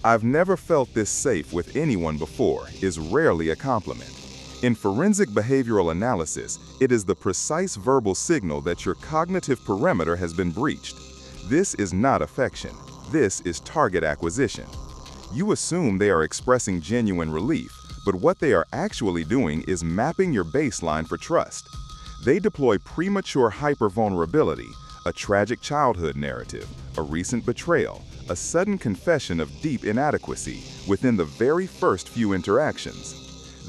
"I've never felt this safe with anyone before" is rarely a compliment. In forensic behavioral analysis, it is the precise verbal signal that your cognitive perimeter has been breached. This is not affection. This is target acquisition. You assume they are expressing genuine relief, but what they are actually doing is mapping your baseline for trust. They deploy premature hypervulnerability, a tragic childhood narrative, a recent betrayal, a sudden confession of deep inadequacy within the very first few interactions.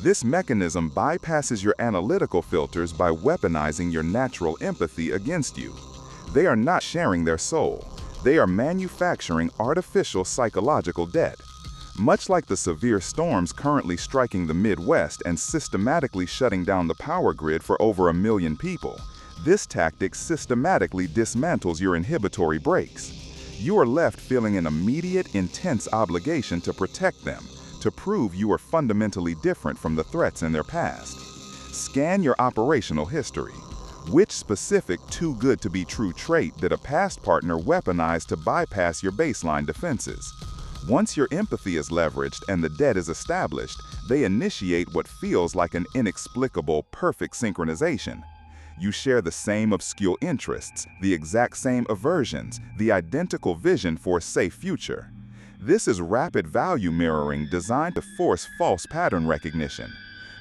This mechanism bypasses your analytical filters by weaponizing your natural empathy against you. They are not sharing their soul. They are manufacturing artificial psychological debt. Much like the severe storms currently striking the Midwest and systematically shutting down the power grid for over 1 million people, this tactic systematically dismantles your inhibitory brakes. You are left feeling an immediate, intense obligation to protect them, to prove you are fundamentally different from the threats in their past. Scan your operational history. Which specific too-good-to-be-true trait did a past partner weaponize to bypass your baseline defenses? Once your empathy is leveraged and the debt is established, they initiate what feels like an inexplicable, perfect synchronization. You share the same obscure interests, the exact same aversions, the identical vision for a safe future. This is rapid value mirroring designed to force false pattern recognition.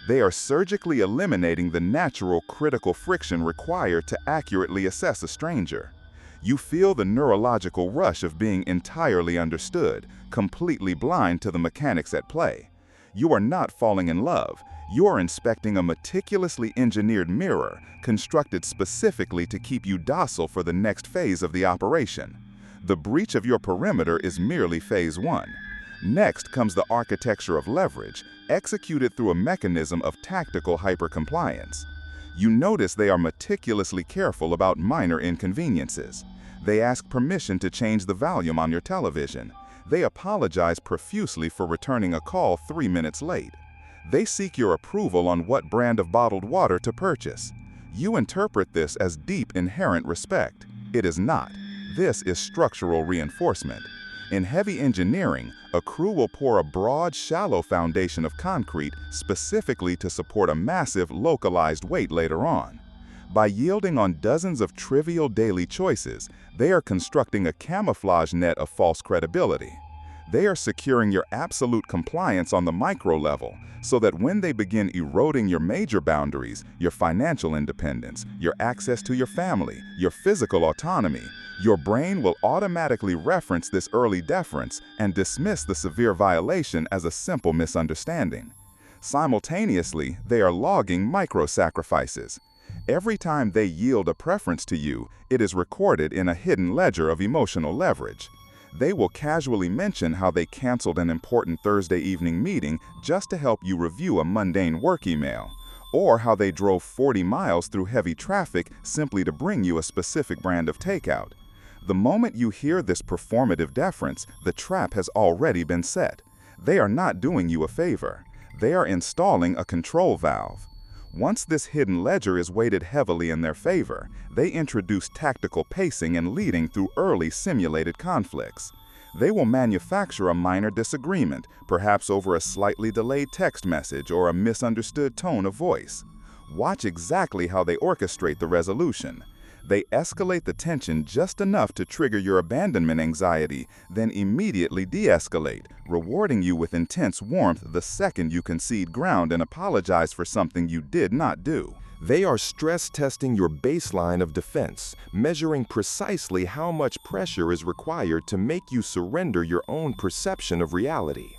They are surgically eliminating the natural critical friction required to accurately assess a stranger. You feel the neurological rush of being entirely understood, completely blind to the mechanics at play. You are not falling in love. You are inspecting a meticulously engineered mirror, constructed specifically to keep you docile for the next phase of the operation. The breach of your perimeter is merely phase 1. Next comes the architecture of leverage, executed through a mechanism of tactical hypercompliance. You notice they are meticulously careful about minor inconveniences. They ask permission to change the volume on your television. They apologize profusely for returning a call 3 minutes late. They seek your approval on what brand of bottled water to purchase. You interpret this as deep inherent respect. It is not. This is structural reinforcement. In heavy engineering, a crew will pour a broad, shallow foundation of concrete specifically to support a massive, localized weight later on. By yielding on dozens of trivial daily choices, they are constructing a camouflage net of false credibility. They are securing your absolute compliance on the micro level, so that when they begin eroding your major boundaries, your financial independence, your access to your family, your physical autonomy, your brain will automatically reference this early deference and dismiss the severe violation as a simple misunderstanding. Simultaneously, they are logging micro-sacrifices. Every time they yield a preference to you, it is recorded in a hidden ledger of emotional leverage. They will casually mention how they canceled an important Thursday evening meeting just to help you review a mundane work email, or how they drove 40 miles through heavy traffic simply to bring you a specific brand of takeout. The moment you hear this performative deference, the trap has already been set. They are not doing you a favor. They are installing a control valve. Once this hidden ledger is weighted heavily in their favor, they introduce tactical pacing and leading through early simulated conflicts. They will manufacture a minor disagreement, perhaps over a slightly delayed text message or a misunderstood tone of voice. Watch exactly how they orchestrate the resolution. They escalate the tension just enough to trigger your abandonment anxiety, then immediately de-escalate, rewarding you with intense warmth the second you concede ground and apologize for something you did not do. They are stress testing your baseline of defense, measuring precisely how much pressure is required to make you surrender your own perception of reality.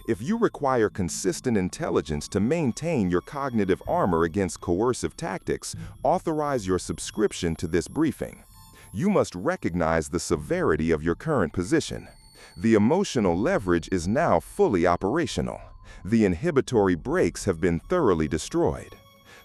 If you require consistent intelligence to maintain your cognitive armor against coercive tactics, authorize your subscription to this briefing. You must recognize the severity of your current position. The emotional leverage is now fully operational. The inhibitory brakes have been thoroughly destroyed.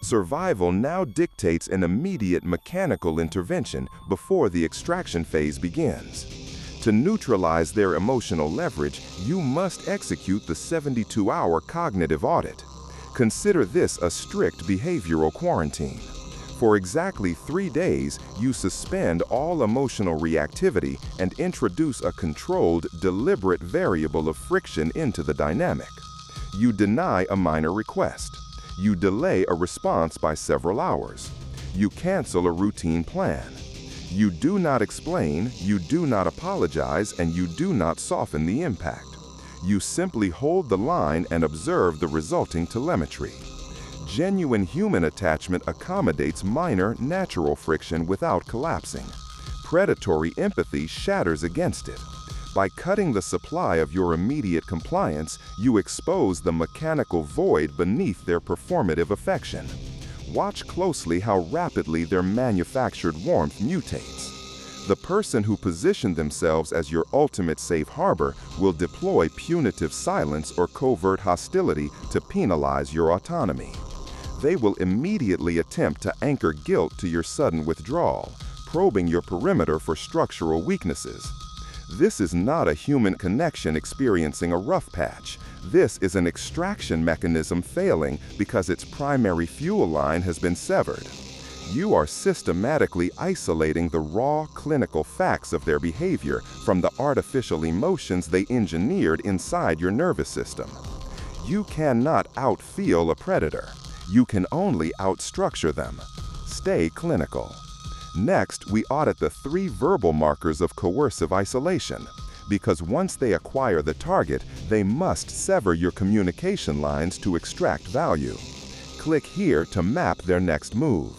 Survival now dictates an immediate mechanical intervention before the extraction phase begins. To neutralize their emotional leverage, you must execute the 72-hour cognitive audit. Consider this a strict behavioral quarantine. For exactly 3 days, you suspend all emotional reactivity and introduce a controlled, deliberate variable of friction into the dynamic. You deny a minor request. You delay a response by several hours. You cancel a routine plan. You do not explain, you do not apologize, and you do not soften the impact. You simply hold the line and observe the resulting telemetry. Genuine human attachment accommodates minor, natural friction without collapsing. Predatory empathy shatters against it. By cutting the supply of your immediate compliance, you expose the mechanical void beneath their performative affection. Watch closely how rapidly their manufactured warmth mutates. The person who positioned themselves as your ultimate safe harbor will deploy punitive silence or covert hostility to penalize your autonomy. They will immediately attempt to anchor guilt to your sudden withdrawal, probing your perimeter for structural weaknesses. This is not a human connection experiencing a rough patch. This is an extraction mechanism failing because its primary fuel line has been severed. You are systematically isolating the raw clinical facts of their behavior from the artificial emotions they engineered inside your nervous system. You cannot outfeel a predator. You can only outstructure them. Stay clinical. Next, we audit the 3 verbal markers of coercive isolation, because once they acquire the target, they must sever your communication lines to extract value. Click here to map their next move.